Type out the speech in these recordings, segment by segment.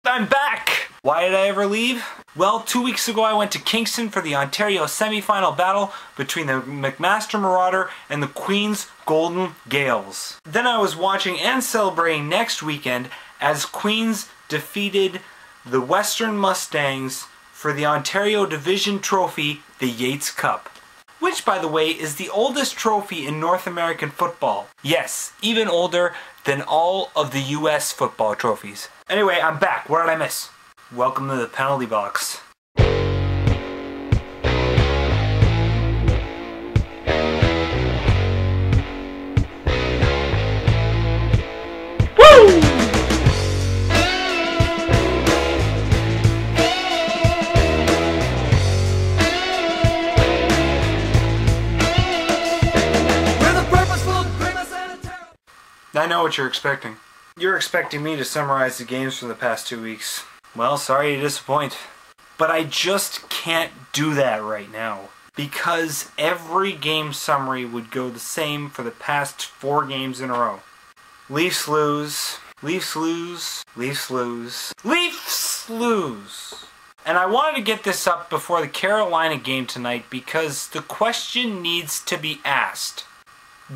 I'm back! Why did I ever leave? Well, 2 weeks ago I went to Kingston for the Ontario semi-final battle between the McMaster Marauder and the Queen's Golden Gales. Then I was watching and celebrating next weekend as Queens defeated the Western Mustangs for the Ontario Division Trophy, the Yates Cup. Which, by the way, is the oldest trophy in North American football. Yes, even older than all of the US football trophies. Anyway, I'm back. What did I miss? Welcome to the penalty box. Woo! I know what you're expecting. You're expecting me to summarize the games from the past 2 weeks. Well, sorry to disappoint. But I just can't do that right now. Because every game summary would go the same for the past 4 games in a row. Leafs lose. Leafs lose. Leafs lose. Leafs lose! And I wanted to get this up before the Carolina game tonight because the question needs to be asked.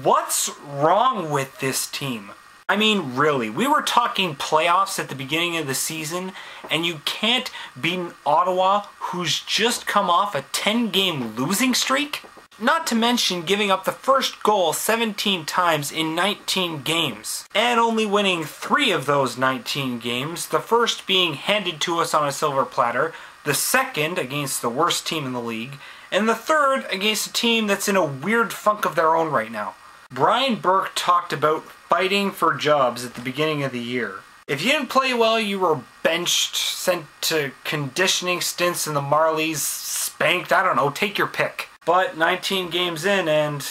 What's wrong with this team? I mean, really, we were talking playoffs at the beginning of the season, and you can't beat an Ottawa who's just come off a 10-game losing streak? Not to mention giving up the first goal 17 times in 19 games, and only winning 3 of those 19 games, the first being handed to us on a silver platter, the second against the worst team in the league, and the third against a team that's in a weird funk of their own right now. Brian Burke talked about fighting for jobs at the beginning of the year. If you didn't play well, you were benched, sent to conditioning stints in the Marlies, spanked, I don't know, take your pick. But 19 games in and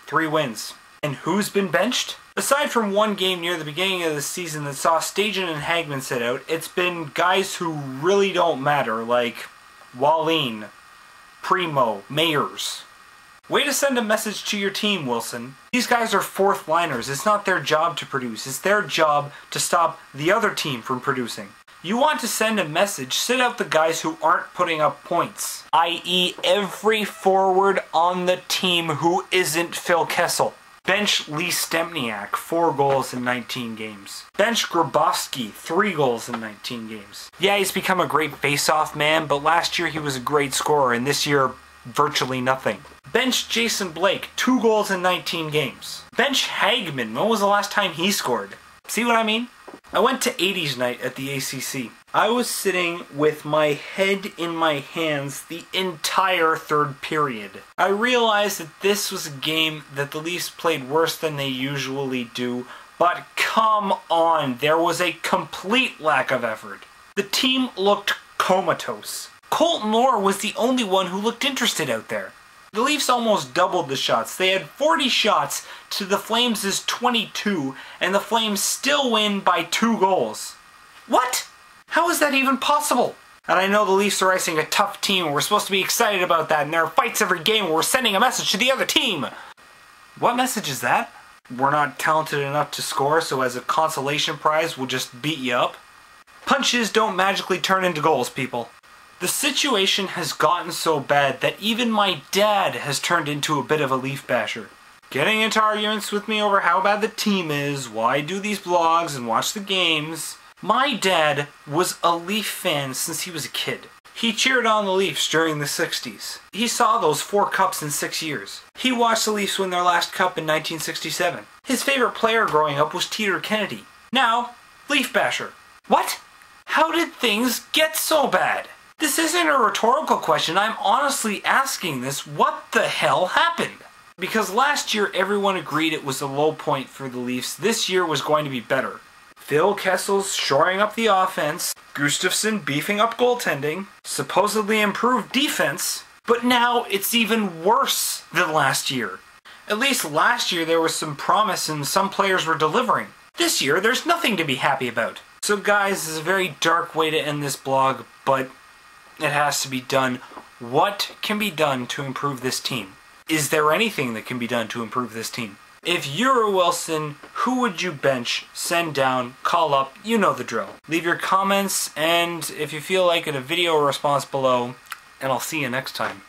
3 wins. And who's been benched? Aside from one game near the beginning of the season that saw Stajan and Hagman sit out, it's been guys who really don't matter, like Wallin, Primo, Mayers. Way to send a message to your team, Wilson. These guys are fourth liners. It's not their job to produce. It's their job to stop the other team from producing. You want to send a message, sit out the guys who aren't putting up points. I.e. every forward on the team who isn't Phil Kessel. Bench Lee Stempniak, 4 goals in 19 games. Bench Grabowski, 3 goals in 19 games. Yeah, he's become a great face-off man, but last year he was a great scorer, and this year, virtually nothing. Bench Jason Blake, 2 goals in 19 games. Bench Hagman, when was the last time he scored? See what I mean? I went to 80s night at the ACC. I was sitting with my head in my hands the entire third period. I realized that this was a game that the Leafs played worse than they usually do, but come on, there was a complete lack of effort. The team looked comatose. Colton Orr was the only one who looked interested out there. The Leafs almost doubled the shots. They had 40 shots to the Flames' 22, and the Flames still win by 2 goals. What? How is that even possible? And I know the Leafs are icing a tough team, and we're supposed to be excited about that, and there are fights every game where we're sending a message to the other team. What message is that? We're not talented enough to score, so as a consolation prize, we'll just beat you up? Punches don't magically turn into goals, people. The situation has gotten so bad that even my dad has turned into a bit of a Leaf basher. Getting into arguments with me over how bad the team is, why I do these vlogs and watch the games. My dad was a Leaf fan since he was a kid. He cheered on the Leafs during the 60s. He saw those 4 cups in 6 years. He watched the Leafs win their last cup in 1967. His favorite player growing up was Teeter Kennedy. Now, Leaf basher. What? How did things get so bad? This isn't a rhetorical question, I'm honestly asking this, what the hell happened? Because last year everyone agreed it was a low point for the Leafs, this year was going to be better. Phil Kessel's shoring up the offense, Gustafsson beefing up goaltending, supposedly improved defense, but now it's even worse than last year. At least last year there was some promise and some players were delivering. This year there's nothing to be happy about. So guys, this is a very dark way to end this blog, but it has to be done. What can be done to improve this team? Is there anything that can be done to improve this team? If you're a Wilson, who would you bench, send down, call up, you know the drill. Leave your comments, and if you feel like it, a video response below, and I'll see you next time.